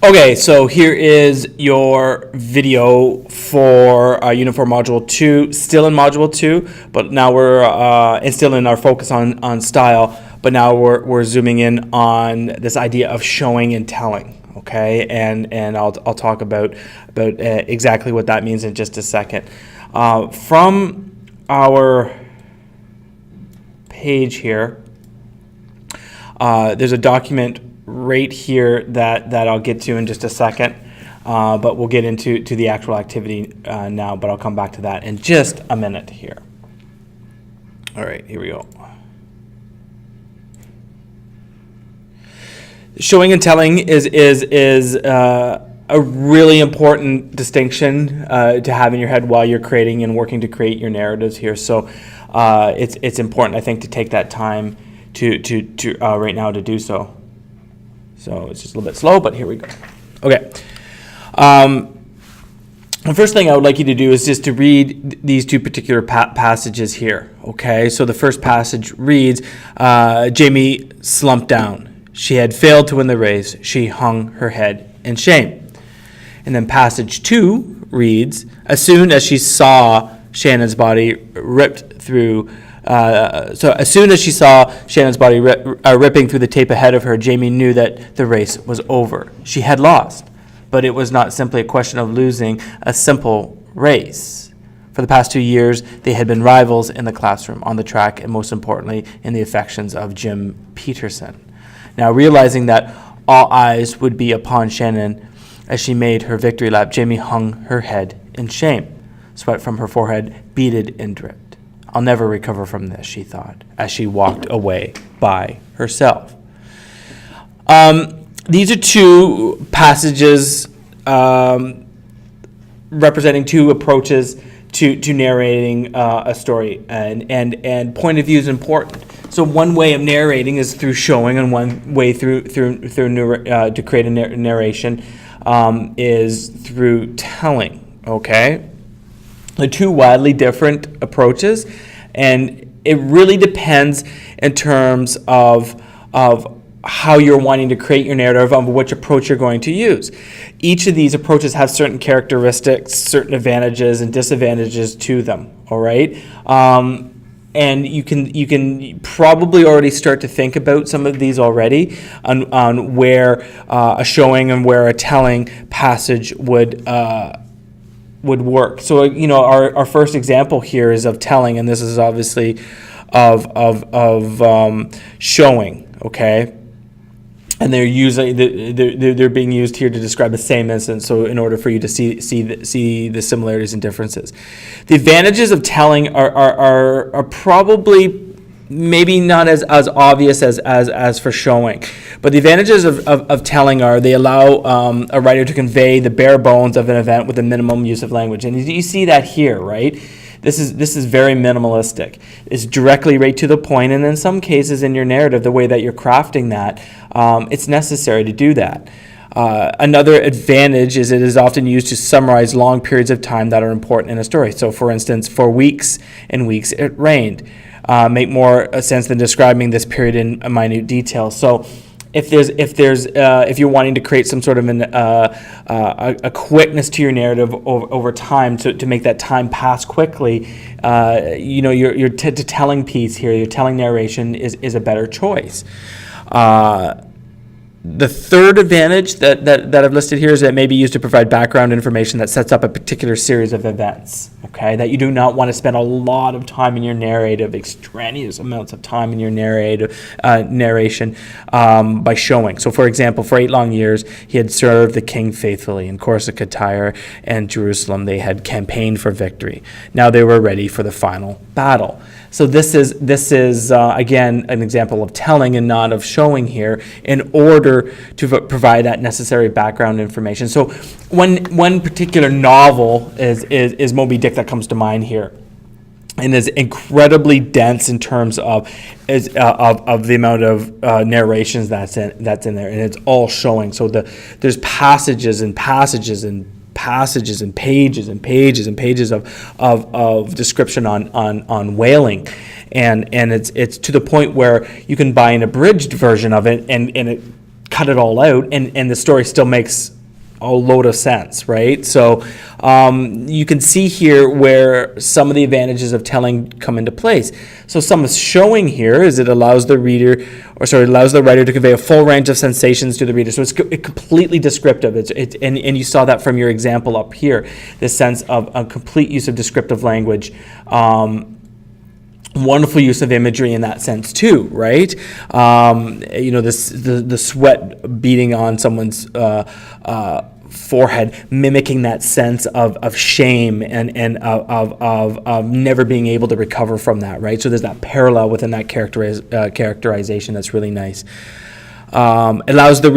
Okay, so here is your video for Unit 4 Module 2, still in Module 2, but now we're, and still in our focus on style, but now we're zooming in on this idea of showing and telling, okay? And I'll talk about exactly what that means in just a second. From our page here, there's a document right here that I'll get to in just a second, but we'll get into the actual activity now, but I'll come back to that in just a minute here. All right, here we go. Showing and telling is a really important distinction to have in your head while you're creating and working to create your narratives here. So it's important, I think, to take that time to right now to do so. So it's just a little bit slow, but here we go. Okay. The first thing I would like you to do is just to read these two particular passages here. Okay. So the first passage reads, Jamie slumped down. She had failed to win the race. She hung her head in shame. And then passage 2 reads, as soon as she saw Shannon's body ripped through So as soon as she saw Shannon's body ripping through the tape ahead of her, Jamie knew that the race was over. She had lost, but it was not simply a question of losing a simple race. For the past 2 years, they had been rivals in the classroom, on the track, and most importantly, in the affections of Jim Peterson. Now, realizing that all eyes would be upon Shannon as she made her victory lap, Jamie hung her head in shame. Sweat from her forehead beaded and dripped. I'll never recover from this, she thought, as she walked away by herself. These are two passages representing two approaches to narrating a story, and point of view is important. So one way of narrating is through showing, and one way to create a narration is through telling. Okay. They're two widely different approaches, and it really depends in terms of how you're wanting to create your narrative, of which approach you're going to use. Each of these approaches have certain characteristics, certain advantages and disadvantages to them. All right, and you can probably already start to think about some of these already on where a showing and where a telling passage would work. So, you know, our first example here is of telling, and this is obviously of showing. Okay, and they're being used here to describe the same instance. So, in order for you to see the similarities and differences, the advantages of telling are probably maybe not as obvious as for showing. But the advantages of telling are they allow a writer to convey the bare bones of an event with a minimum use of language. And you see that here, right? This is very minimalistic. It's directly right to the point, and in some cases in your narrative, the way that you're crafting that, it's necessary to do that. Another advantage is it is often used to summarize long periods of time that are important in a story. So, for instance, for weeks and weeks it rained. Make more sense than describing this period in minute detail. So, if you're wanting to create some sort of a quickness to your narrative over time to make that time pass quickly, your telling piece here, your telling narration is a better choice. The third advantage that I've listed here is that it may be used to provide background information that sets up a particular series of events, okay, that you do not want to spend a lot of time in your narrative, extraneous amounts of time in your narration by showing. So, for example, for 8 long years, he had served the king faithfully in Corsica, Tyre, and Jerusalem. They had campaigned for victory. Now they were ready for the final battle. So this is again an example of telling and not of showing here, in order to provide that necessary background information. So one particular novel is Moby Dick that comes to mind here, and is incredibly dense in terms of the amount of narrations that's in there, and it's all showing. So there's passages and passages and passages and pages and pages and pages of description on whaling, and it's to the point where you can buy an abridged version of it, and it cut it all out, and the story still makes a load of sense, right? So you can see here where some of the advantages of telling come into place. So some of showing here is it allows the writer to convey a full range of sensations to the reader. So it's completely descriptive. And you saw that from your example up here, this sense of a complete use of descriptive language. Wonderful use of imagery in that sense too, right? The sweat beating on someone's forehead, mimicking that sense of shame and of never being able to recover from that, right? So there's that parallel within that characterization that's really nice. Allows the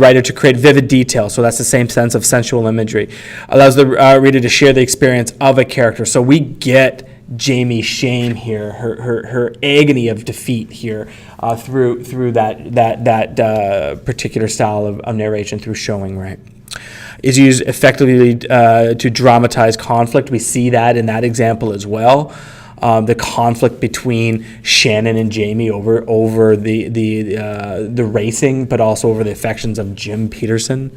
writer to create vivid detail, so that's the same sense of sensual imagery. Allows the reader to share the experience of a character. So we get Jamie's shame here, her agony of defeat here, through that particular style of narration, through showing, right? Is used effectively to dramatize conflict. We see that in that example as well. The conflict between Shannon and Jamie over the racing, but also over the affections of Jim Peterson.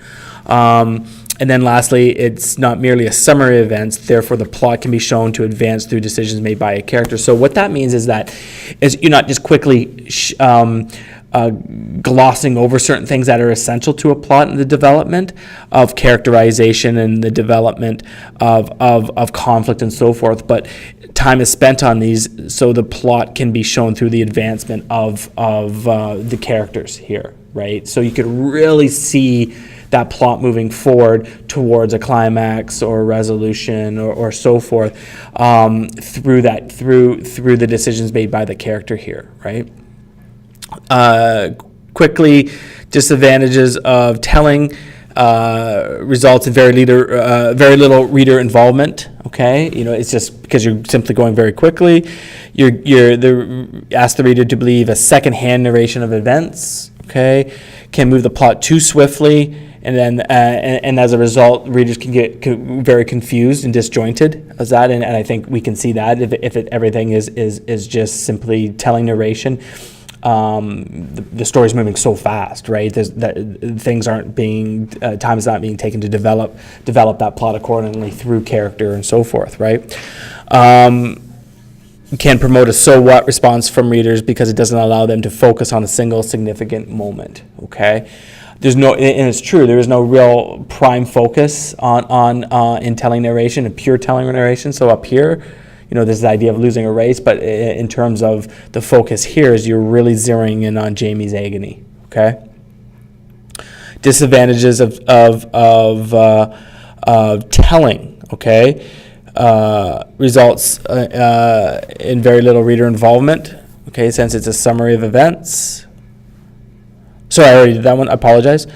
And then lastly, it's not merely a summary of events, therefore the plot can be shown to advance through decisions made by a character. So what that means is that you're not just quickly glossing over certain things that are essential to a plot in the development of characterization and the development of conflict and so forth, but time is spent on these so the plot can be shown through the advancement of the characters here, right? So you could really see that plot moving forward towards a climax or a resolution or so forth through the decisions made by the character here, right? Quickly, disadvantages of telling results in very little reader involvement. Okay, it's just because you're simply going very quickly. Ask the reader to believe a second-hand narration of events. Okay, can move the plot too swiftly. And then, and as a result, readers can get very confused and disjointed as that. And I think we can see that if everything is just simply telling narration. The story's moving so fast, right? Things aren't being, time is not being taken to develop that plot accordingly through character and so forth, right? Can promote a so what response from readers because it doesn't allow them to focus on a single significant moment, okay? And it's true, there is no real prime focus on in telling narration and pure telling narration. So up here, there's the idea of losing a race, but in terms of the focus here is you're really zeroing in on Jamie's agony, okay? Disadvantages of telling, okay? Results in very little reader involvement, okay, since it's a summary of events. Sorry, I already did that one. I apologize.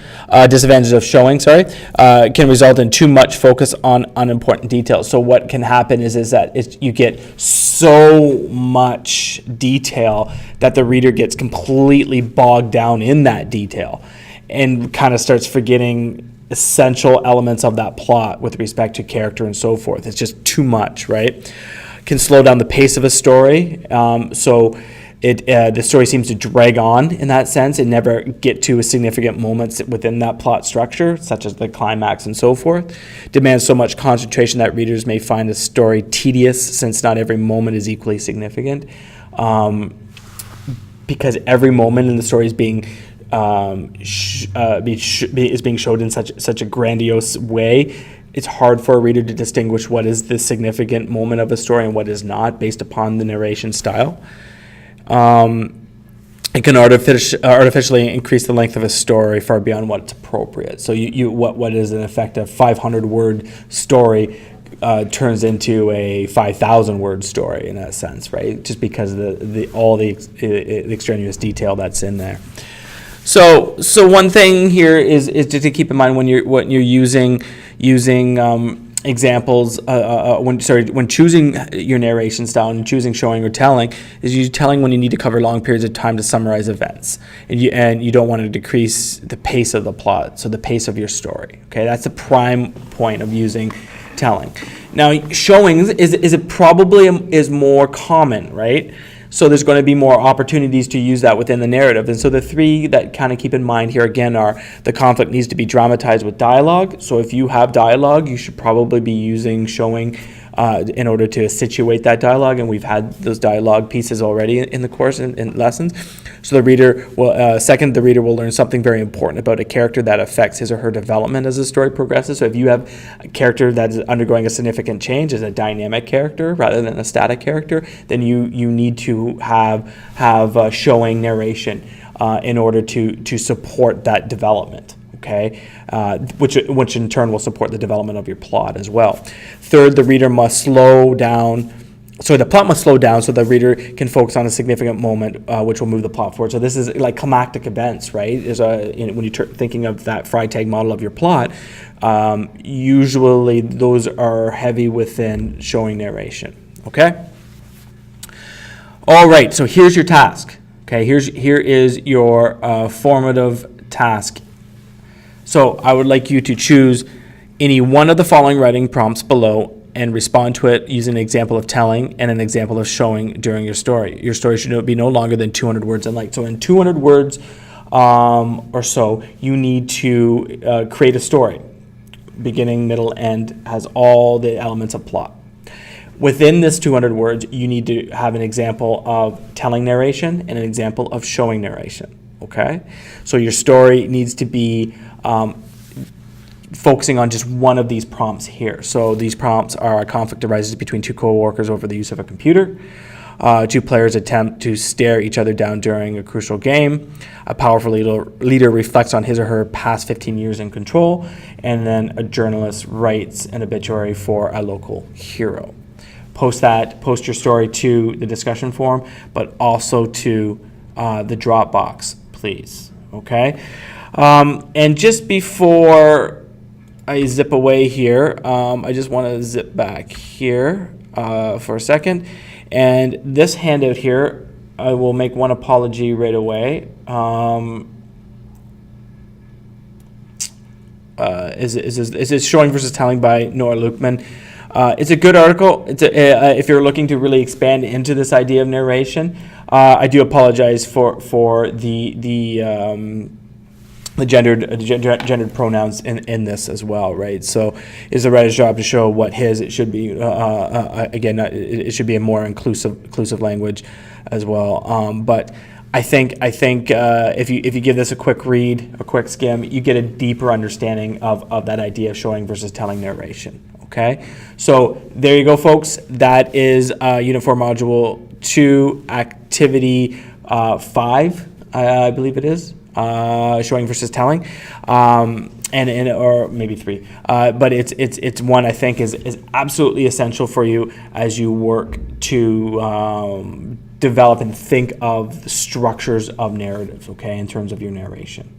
Disadvantages of showing, can result in too much focus on unimportant details. So what can happen is that you get so much detail that the reader gets completely bogged down in that detail and kind of starts forgetting essential elements of that plot with respect to character and so forth. It's just too much, right? Can slow down the pace of a story. The story seems to drag on in that sense and never get to a significant moments within that plot structure, such as the climax and so forth. Demands so much concentration that readers may find the story tedious since not every moment is equally significant. Because every moment in the story is being showed in such a grandiose way, it's hard for a reader to distinguish what is the significant moment of a story and what is not based upon the narration style. It can artificially increase the length of a story far beyond what's appropriate. So what is an effective 500-word story turns into a 5,000-word story in that sense, right? Just because of all the extraneous detail that's in there. So one thing here is to keep in mind when you're using examples when choosing your narration style and choosing showing or telling is you telling when you need to cover long periods of time to summarize events and you don't want to decrease the pace of the plot, so the pace of your story. Okay, that's the prime point of using telling. Now showing is more common, right? So there's going to be more opportunities to use that within the narrative. And so the three that kind of keep in mind here again are the conflict needs to be dramatized with dialogue. So if you have dialogue, you should probably be using showing in order to situate that dialogue, and we've had those dialogue pieces already in the course in lessons. So the reader will, second, the reader will learn something very important about a character that affects his or her development as the story progresses. So if you have a character that is undergoing a significant change as a dynamic character rather than a static character, then you need to have showing narration in order to support that development. Okay, which in turn will support the development of your plot as well. Third, the reader must slow down. So the plot must slow down so the reader can focus on a significant moment, which will move the plot forward. So this is like climactic events, right? When you're thinking of that Freytag model of your plot, usually those are heavy within showing narration. Okay. All right. So here's your task. Okay. Here is your formative task. So I would like you to choose any one of the following writing prompts below and respond to it using an example of telling and an example of showing during your story. Your story should be no longer than 200 words in length. So in 200 words or so, you need to create a story. Beginning, middle, end, has all the elements of plot. Within this 200 words, you need to have an example of telling narration and an example of showing narration. Okay? So your story needs to be focusing on just one of these prompts here. So these prompts are: a conflict arises between two co-workers over the use of a computer. Two players attempt to stare each other down during a crucial game. A powerful leader reflects on his or her past 15 years in control. And then a journalist writes an obituary for a local hero. Post your story to the discussion forum, but also to the Dropbox, please. Okay? And just before I zip away here, I just want to zip back here for a second. And this handout here, I will make one apology right away. Is Showing versus Telling by Nora Lukeman. It's a good article. If you're looking to really expand into this idea of narration. I do apologize for the gendered pronouns in this as well, right? So it's the writer's job to show what his. It should be again. It should be a more inclusive language as well. But I think if you give this a quick read, a quick skim, you get a deeper understanding of that idea of showing versus telling narration. Okay, so there you go, folks. That is Unit 4 Module 2, Activity 5, I believe it is. Showing versus telling, and or maybe 3, but it's one I think is absolutely essential for you as you work to develop and think of the structures of narratives, okay, in terms of your narration.